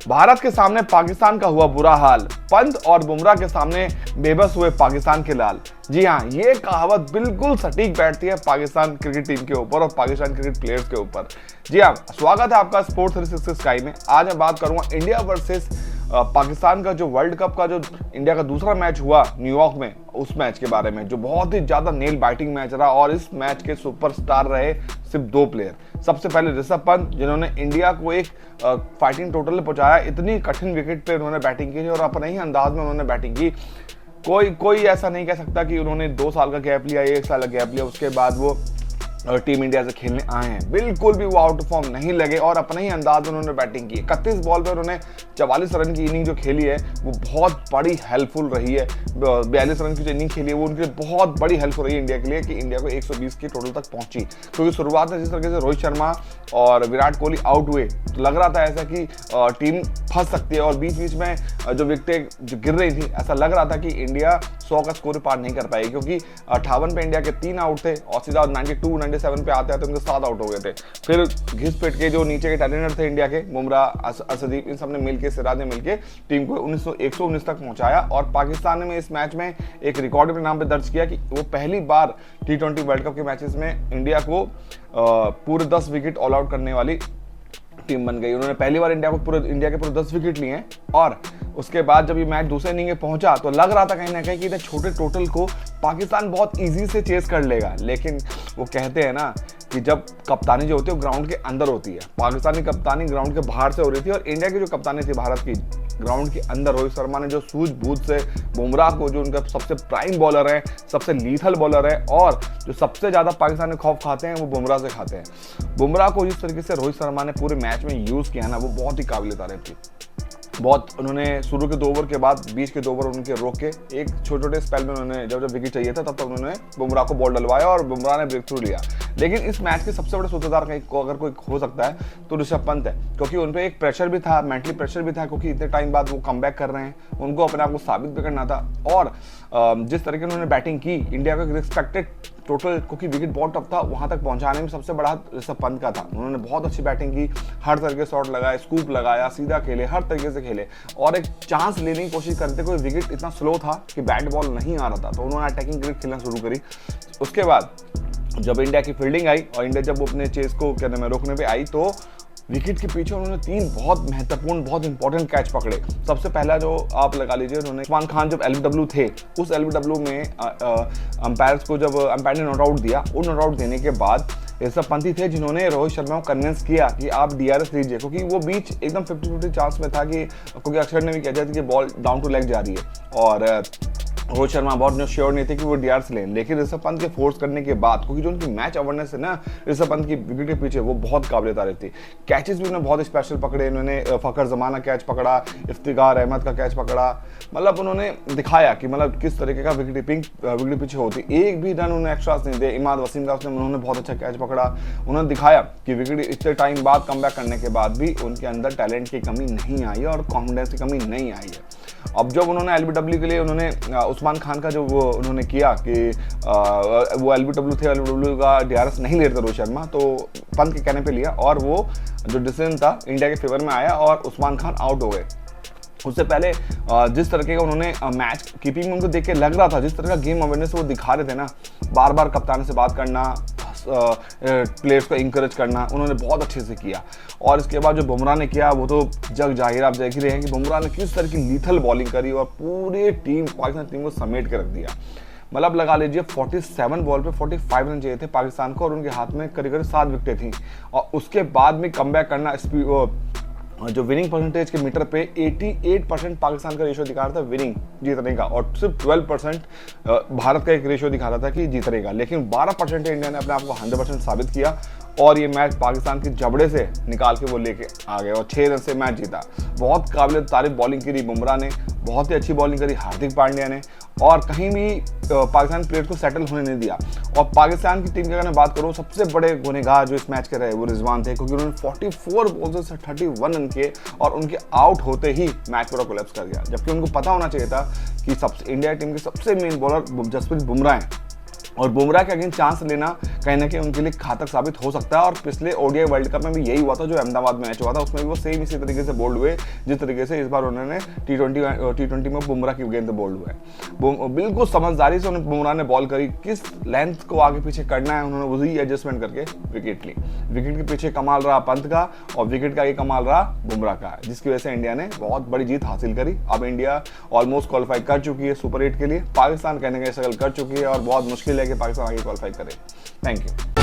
भारत के सामने पाकिस्तान का हुआ बुरा हाल, पंत और बुमराह के सामने बेबस हुए पाकिस्तान के लाल। जी हाँ, ये कहावत बिल्कुल सटीक बैठती है पाकिस्तान क्रिकेट टीम के ऊपर और पाकिस्तान क्रिकेट प्लेयर्स के ऊपर। जी हाँ, स्वागत है आपका स्पोर्ट्स 360 स्काई में। आज मैं बात करूंगा इंडिया वर्सेस पाकिस्तान का जो वर्ल्ड कप का जो इंडिया का दूसरा मैच हुआ न्यूयॉर्क में, उस मैच के बारे में जो बहुत ही ज्यादा नेल बाइटिंग मैच रहा। और इस मैच के सुपरस्टार रहे सिर्फ दो प्लेयर। सबसे पहले ऋषभ पंत, जिन्होंने इंडिया को एक फाइटिंग टोटल में पहुंचाया। इतनी कठिन विकेट पे उन्होंने बैटिंग की और अपने ही अंदाज में उन्होंने बैटिंग की। कोई ऐसा नहीं कह सकता कि उन्होंने 2 साल का गैप लिया, 1 साल का गैप लिया, उसके बाद वो टीम इंडिया से खेलने आए हैं। बिल्कुल भी वो आउट ऑफ फॉर्म नहीं लगे और अपने ही अंदाज में उन्होंने बैटिंग की। 31 बॉल पे उन्होंने 44 रन की इनिंग जो खेली है वो बहुत बड़ी हेल्पफुल रही है। 42 रन की जो इनिंग खेली है वो उनके लिए बहुत बड़ी हेल्पफुल रही है इंडिया के लिए कि इंडिया को 120 की टोटल तक पहुंची। क्योंकि शुरुआत में जिस तरीके से रोहित शर्मा और विराट कोहली आउट हुए तो लग रहा था ऐसा कि टीम फंस सकती है और बीच बीच में जो विकेटें जो गिर रही थी, ऐसा लग रहा था कि इंडिया 100 का स्कोर पार नहीं कर पाएगी। क्योंकि 58 पे इंडिया के 3 आउट थे और सीधा 92, 97 पे आते उनके 7 आउट हो गए थे। फिर घिस पिट के जो नीचे के टैलेंटर थे इंडिया के, बुमराह, अर्शदीप, इन सब ने मिलकर, सिराज ने मिलकर टीम को 119 तक पहुंचाया। और पाकिस्तान ने इस मैच में एक रिकॉर्ड अपने नाम पे दर्ज किया कि वो पहली बार T20 वर्ल्ड कप के मैचेस में इंडिया को पूरे 10 विकेट ऑल आउट करने वाली टीम बन गई। उन्होंने पहली बार इंडिया के पूरे 10 विकेट लिए हैं। और उसके बाद जब ये मैच दूसरे इनिंग में पहुंचा तो लग रहा था कहीं ना कहीं कि इतने छोटे टोटल को पाकिस्तान बहुत इजी से चेस कर लेगा। लेकिन वो कहते हैं ना कि जब कप्तानी जो होती है वो ग्राउंड के अंदर होती है। पाकिस्तानी कप्तानी ग्राउंड के बाहर से हो रही थी और इंडिया की जो कप्तानी थी भारत की, ग्राउंड के अंदर। रोहित शर्मा ने जो सूझबूझ से बुमराह को, जो उनका सबसे प्राइम बॉलर है, सबसे लीथल बॉलर है और जो सबसे ज्यादा पाकिस्तान खौफ खाते हैं वो बुमराह से खाते हैं। बुमराह को जिस तरीके से रोहित शर्मा ने पूरे मैच में यूज किया ना, वो बहुत ही काबिल तारीफ थी। बहुत उन्होंने शुरू के 2 ओवर के बाद बीच के 2 ओवर उनके रोक के एक छोटे स्पेल में उन्होंने जब विकेट चाहिए था तब तक उन्होंने बुमराह को बॉल डलवाया और बुमराह ने ब्रेक थ्रू लिया। लेकिन इस मैच के सबसे बड़े सूत्रधार कहीं को अगर कोई हो सकता है तो ऋषभ पंत है। क्योंकि उन पर एक प्रेशर भी था, मेंटली प्रेशर भी था, क्योंकि इतने टाइम बाद वो कमबैक कर रहे हैं, उनको अपने आप को साबित भी करना था। और जिस तरीके उन्होंने बैटिंग की, इंडिया का रिस्पेक्टेड टोटल, क्योंकि विकेट बहुत टफ था, वहां तक पहुंचाने में सबसे बड़ा हाथ ऋषभ पंत का था। उन्होंने बहुत अच्छी बैटिंग की, हर तरीके से शॉट लगाया, स्कूप लगाया, सीधा खेले, हर तरीके से खेले और एक चांस लेने की कोशिश करते। कोई विकेट इतना स्लो था कि बैट बॉल नहीं आ रहा था तो उन्होंने अटैकिंग क्रिकेट खेलना शुरू करी। उसके बाद जब इंडिया की फील्डिंग आई और इंडिया जब वो अपने चेस को रोकने पे आई तो विकेट के पीछे उन्होंने 3 बहुत महत्वपूर्ण, बहुत इंपॉर्टेंट कैच पकड़े। सबसे पहला जो आप लगा लीजिए, उन्होंने उस्मान खान जब LBW थे, उस LBW में अंपायर्स को जब अंपायर ने नॉट आउट दिया, वो नॉट आउट देने के बाद ऋषभ पंत ही थे जिन्होंने रोहित शर्मा को कन्विंस किया कि आप DRS लीजिए। क्योंकि वो बीच एकदम 50-50 चांस में था कि, क्योंकि अक्षर ने भी कहा था कि बॉल डाउन टू लेग जा रही है और रोहित शर्मा बहुत श्योर नहीं थे कि वो DRS लें। लेकिन ऋषभ पंत के फोर्स करने के बाद, क्योंकि जो उनकी मैच अवेयरनेस है ना ऋषभ पंत की विकेट के पीछे, वो बहुत काबिल तारीफ थी। कैचेस भी उन्होंने बहुत स्पेशल पकड़े। उन्होंने फखर जमाना कैच पकड़ा, इफ्तिखार अहमद का कैच पकड़ा। मतलब उन्होंने दिखाया कि मतलब किस तरीके का विकेट पीछे होती। एक भी रन उन्होंने एक्स्ट्रास नहीं दिए। इमाद वसीम का उन्होंने बहुत अच्छा कैच पकड़ा। उन्होंने दिखाया कि विकेट इतने टाइम बाद कमबैक करने के बाद भी उनके अंदर टैलेंट की कमी नहीं आई और कॉन्फिडेंस की कमी नहीं आई है। अब जब उन्होंने LBW के लिए उन्होंने उस्मान खान का जो वो उन्होंने किया कि वो LBW थे, LBW का DRS नहीं ले रहे थे रोहित शर्मा, तो पंत के कहने पे लिया और वो जो डिसीजन था इंडिया के फेवर में आया और उस्मान खान आउट हो गए। उससे पहले जिस तरीके का उन्होंने मैच कीपिंग में उनको देख के लग रहा था, जिस तरह का गेम अवेयरनेस वो दिखा रहे थे ना, बार बार कप्तान से बात करना, प्लेयर्स को इंकरेज करना, उन्होंने बहुत अच्छे से किया। और इसके बाद जो बुमराह ने किया वो तो जग जाहिर, आप देख ही रहे हैं कि बुमराह ने किस तरह की लीथल बॉलिंग करी और पूरी टीम, पाकिस्तान टीम को समेट के रख दिया। मतलब लगा लीजिए 47 बॉल पे 45 रन चाहिए थे पाकिस्तान को और उनके हाथ में करीब 7 विकेटें थी। और उसके बाद में कमबैक करना, जो विनिंग परसेंटेज के मीटर पे 88% पाकिस्तान का रेशियो दिखा रहा था विनिंग, जीतने का, और सिर्फ 12% भारत का एक रेशियो दिखा रहा था कि जीतने का। लेकिन 12% इंडिया ने अपने आप को 100% साबित किया और ये मैच पाकिस्तान के जबड़े से निकाल के वो लेके आ गए और 6 रन से मैच जीता। बहुत काबिल तारीफ बॉलिंग करी बुमराह ने, बहुत ही अच्छी बॉलिंग करी हार्दिक पांड्या ने और कहीं भी पाकिस्तान प्लेयर्स को सेटल होने नहीं दिया। और पाकिस्तान की टीम की अगर मैं बात करूँ, सबसे बड़े गुनहगार जो इस मैच के रहे वो रिजवान थे, क्योंकि उन्होंने 44 बॉल से 31 रन किए और उनके आउट होते ही मैच पूरा कोलैप्स कर गया। जबकि उनको पता होना चाहिए था कि इंडिया टीम के सबसे मेन बॉलर जसप्रीत बुमराह हैं और बुमराह के अगेंस्ट चांस लेना कहीं ना कहीं उनके लिए घातक साबित हो सकता है। और पिछले ओडीआई वर्ल्ड कप में भी यही हुआ था, जो अहमदाबाद में मैच हुआ था, उसमें भी वो सेम इसी तरीके से बोल्ड हुए जिस तरीके से इस बार उन्होंने टी20 में बुमराह की गेंद बोल्ड हुए। बिल्कुल समझदारी से उन्हें बुमराह ने बॉल करी, किस लेंथ को आगे पीछे करना है उन्होंने वही एडजस्टमेंट करके विकेट ली। विकेट के पीछे कमाल रहा पंत का और विकेट का ये कमाल रहा बुमराह का, जिसकी वजह से इंडिया ने बहुत बड़ी जीत हासिल करी। अब इंडिया ऑलमोस्ट क्वालिफाई कर चुकी है सुपर 8 के लिए। पाकिस्तान कहने का स्ट्रगल कर चुकी है और बहुत मुश्किल है कि पाकिस्तान आगे क्वालिफाई करे। Thank you.